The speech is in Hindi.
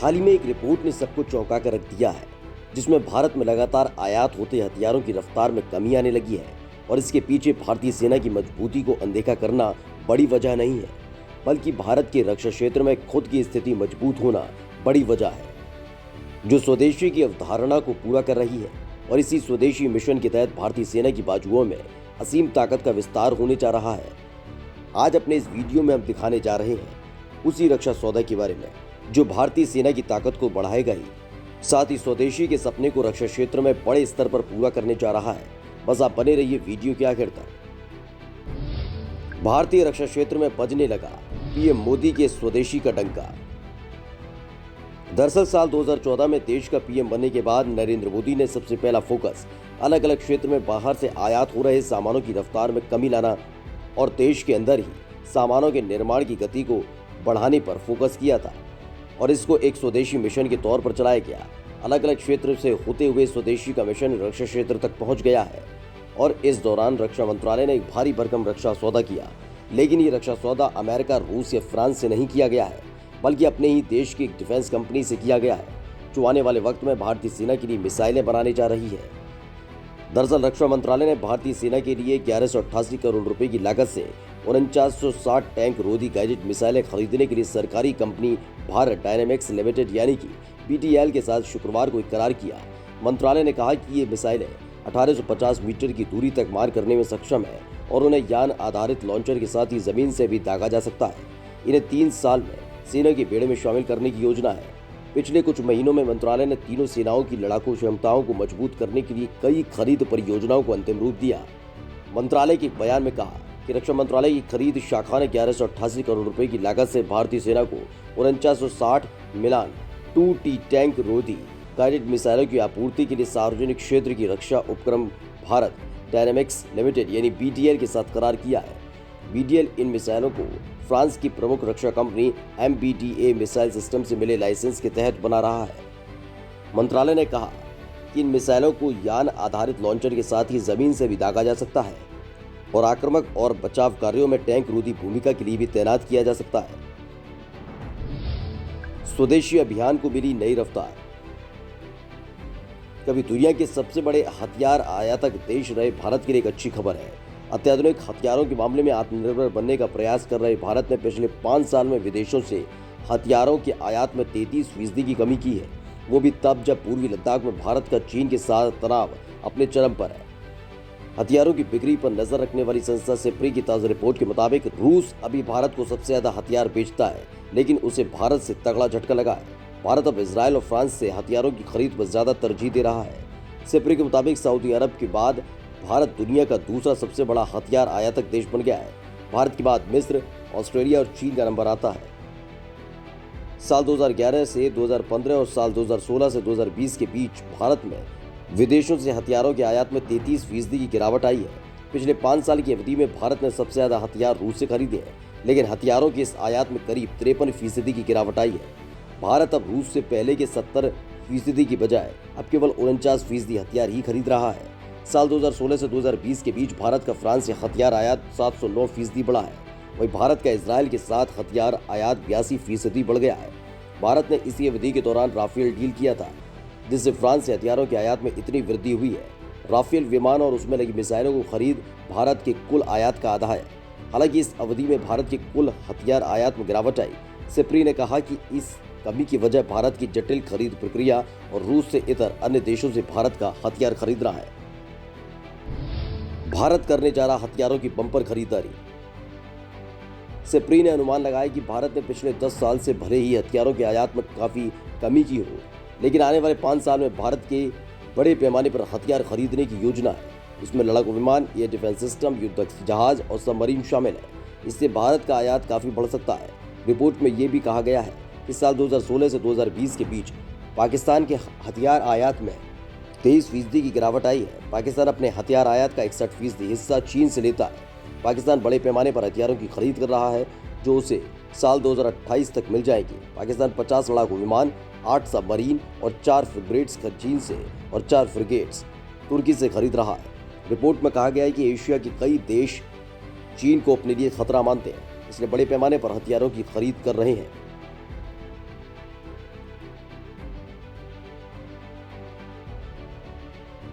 हाल ही में एक रिपोर्ट ने सबको चौंका कर रख दिया है, जिसमें भारत में लगातार आयात होते हथियारों की रफ्तार में कमी आने लगी है और इसके पीछे भारतीय सेना की मजबूती को अनदेखा करना बड़ी वजह नहीं है, बल्कि भारत के रक्षा क्षेत्र में खुद की स्थिति मजबूत होना बड़ी वजह है, जो स्वदेशी की अवधारणा को पूरा कर रही है। और इसी स्वदेशी मिशन के तहत भारतीय सेना की बाजुओं में असीम ताकत का विस्तार होने जा रहा है। आज अपने इस वीडियो में हम दिखाने जा रहे हैं उसी रक्षा सौदा के बारे में, जो भारतीय सेना की ताकत को बढ़ाएगा ही, साथ ही स्वदेशी के सपने को रक्षा क्षेत्र में बड़े स्तर पर पूरा करने जा रहा है। बस आप बने रहिए वीडियो के आखिर तक। भारतीय रक्षा क्षेत्र में बजने लगा पीएम मोदी के स्वदेशी का डंका। दरअसल साल 2014 में देश का पीएम बनने के बाद नरेंद्र मोदी ने सबसे पहला फोकस अलग अलग क्षेत्र में बाहर से आयात हो रहे सामानों की रफ्तार में कमी लाना और देश के अंदर ही सामानों के निर्माण की गति को बढ़ाने पर फोकस किया था, और इसको एक स्वदेशी मिशन के तौर पर चलाया गया। अलग अलग क्षेत्र से होते हुए स्वदेशी का मिशन रक्षा क्षेत्र तक पहुंच गया है और इस दौरान रक्षा मंत्रालय ने एक भारी भरकम रक्षा सौदा किया। लेकिन ये रक्षा सौदा अमेरिका, रूस या फ्रांस से नहीं किया गया है, बल्कि अपने ही देश की एक डिफेंस कंपनी से किया गया है, जो आने वाले वक्त में भारतीय सेना के लिए मिसाइलें बनाने जा रही है। दरअसल रक्षा मंत्रालय ने भारतीय सेना के लिए 1188 करोड़ रुपए की लागत से 4960 टैंक रोधी गाइडेड मिसाइलें खरीदने के लिए सरकारी कंपनी भारत डायनेमिक्स लिमिटेड यानी कि BTL के साथ शुक्रवार को एक करार किया। मंत्रालय ने कहा कि ये मिसाइलें 1850 मीटर की दूरी तक मार करने में सक्षम है और उन्हें यान आधारित लॉन्चर के साथ ही जमीन से भी दागा जा सकता है। इन्हें 3 साल में सेना के बेड़े में शामिल करने की योजना है। पिछले कुछ महीनों में मंत्रालय ने तीनों सेनाओं की लड़ाकू क्षमताओं को मजबूत करने के लिए कई खरीद परियोजनाओं को अंतिम रूप दिया। मंत्रालय के बयान में कहा कि रक्षा मंत्रालय की खरीद शाखा ने 1188 करोड़ रुपए की लागत से भारतीय सेना को 4960 मिलान 2T टैंक रोधी गाइडेड मिसाइलों की आपूर्ति के लिए सार्वजनिक क्षेत्र की रक्षा उपक्रम भारत डायनेमिक्स लिमिटेड यानी BTL के साथ करार किया है। BTL इन मिसाइलों को फ्रांस की प्रमुख रक्षा कंपनी MBDA मिसाइल सिस्टम से मिले लाइसेंस के तहत बना रहा है। मंत्रालय ने कहा कि इन मिसाइलों को यान आधारित लॉन्चर के साथ ही जमीन से भी दागा जा सकता है और आक्रामक और बचाव कार्यों में टैंक रोधी भूमिका के लिए भी तैनात किया जा सकता है। स्वदेशी अभियान को मिली नई रफ्तार। कभी दुनिया के सबसे बड़े हथियार आयातक देश रहे भारत के लिए एक अच्छी खबर है। अत्याधुनिक हथियारों के मामले में आत्मनिर्भर बनने का प्रयास कर रहे भारत ने पिछले 5 साल में विदेशों से हथियारों के आयात में 33% की कमी की है, वो भी तब जब पूर्वी लद्दाख में भारत का चीन के साथ तनाव अपने चरम पर है। हथियारों की बिक्री पर नजर रखने वाली संस्था सिप्री की ताज़ा रिपोर्ट के मुताबिक रूस अभी भारत को सबसे ज्यादा हथियार बेचता है, लेकिन उसे भारत से तगड़ा झटका लगा है। भारत अब इजराइल और फ्रांस से हथियारों की खरीद पर ज्यादा तरजीह दे रहा है। सिप्री के मुताबिक सऊदी अरब के बाद भारत दुनिया का दूसरा सबसे बड़ा हथियार आयातक देश बन गया है। भारत के बाद मिस्र, ऑस्ट्रेलिया और चीन का नंबर आता है। साल 2011 से 2015 और साल 2016 से 2020 के बीच भारत में विदेशों से हथियारों के आयात में 33% की गिरावट आई है। पिछले 5 साल की अवधि में भारत ने सबसे ज्यादा हथियार रूस से खरीदे हैं, लेकिन हथियारों की इस आयात में करीब 53% की गिरावट आई है। भारत अब रूस से पहले के 70% की बजाय अब केवल 49% हथियार ही खरीद रहा है। साल 2016 से 2020 के बीच भारत का फ्रांस से हथियार आयात 709% बढ़ा है। वहीं भारत का इजराइल के साथ हथियार आयात 82% बढ़ गया है। भारत ने इसी अवधि के दौरान राफेल डील किया था, जिससे फ्रांस से हथियारों के आयात में इतनी वृद्धि हुई है। राफेल विमान और उसमें लगी मिसाइलों को खरीद भारत के कुल आयात का आधा है। हालांकि इस अवधि में भारत के कुल हथियार आयात में गिरावट आई। सिप्री ने कहा कि इस कमी की वजह भारत की जटिल खरीद प्रक्रिया और रूस से इतर अन्य देशों से भारत का हथियार खरीदना है। भारत करने जा रहा हथियारों की बम्पर खरीदारी। सिप्री ने अनुमान लगाया कि भारत ने पिछले 10 साल से भले ही हथियारों के आयात में काफी कमी की हो, लेकिन आने वाले 5 साल में भारत के बड़े पैमाने पर हथियार खरीदने की योजना है। इसमें लड़ाकू विमान, एयर डिफेंस सिस्टम, युद्धक जहाज और सबमरीन शामिल है। इससे भारत का आयात काफी बढ़ सकता है। रिपोर्ट में यह भी कहा गया है कि साल 2016 से 2020 के बीच पाकिस्तान के हथियार आयात में 23% की गिरावट आई है। पाकिस्तान अपने हथियार आयात का 61% हिस्सा चीन से लेता है। पाकिस्तान बड़े पैमाने पर हथियारों की खरीद कर रहा है, जो उसे साल 2028 तक मिल जाएगी। पाकिस्तान 50 लड़ाकू विमान, 8 सबमरीन और 4 फ्रिगेट्स चीन से और 4 फ्रिगेट्स तुर्की से खरीद रहा है। रिपोर्ट में कहा गया है कि एशिया के कई देश चीन को अपने लिए खतरा मानते हैं, इसलिए बड़े पैमाने पर हथियारों की खरीद कर रहे हैं।